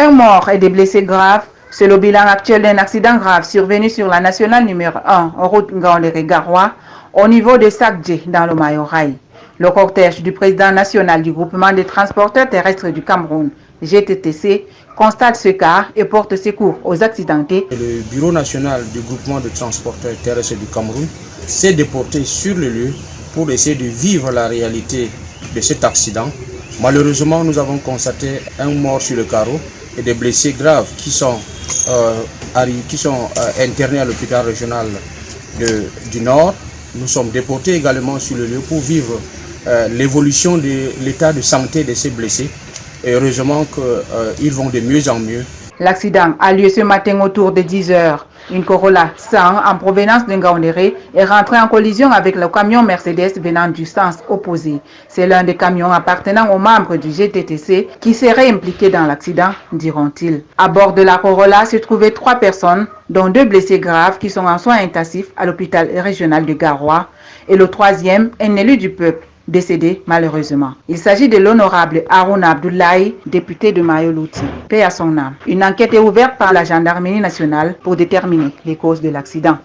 Un mort et des blessés graves, c'est le bilan actuel d'un accident grave survenu sur la nationale numéro 1, route Ngaoundéré-Garoua, au niveau de Sakdje, dans le Mayoraï. Le cortège du président national du groupement des transporteurs terrestres du Cameroun, GTTC, constate ce cas et porte secours aux accidentés. Le bureau national du groupement de transporteurs terrestres du Cameroun s'est déporté sur le lieu pour essayer de vivre la réalité de cet accident. Malheureusement, nous avons constaté un mort sur le carreau et des blessés graves qui sont internés à l'hôpital régional du Nord. Nous sommes déportés également sur le lieu pour vivre l'évolution de l'état de santé de ces blessés. Et heureusement qu'ils vont de mieux en mieux. L'accident a lieu ce matin autour de 10 h. Une Corolla 100 en provenance de Ngaoundéré est rentrée en collision avec le camion Mercedes venant du sens opposé. C'est l'un des camions appartenant aux membres du GTTC qui serait impliqué dans l'accident, diront-ils. À bord de la Corolla se trouvaient 3 personnes, dont 2 blessés graves qui sont en soins intensifs à l'hôpital régional de Garoua et le troisième, un élu du peuple, décédé malheureusement. Il s'agit de l'honorable Harouna Abdoulaye, député de Mayo-Louti. Paix à son âme. Une enquête est ouverte par la gendarmerie nationale pour déterminer les causes de l'accident.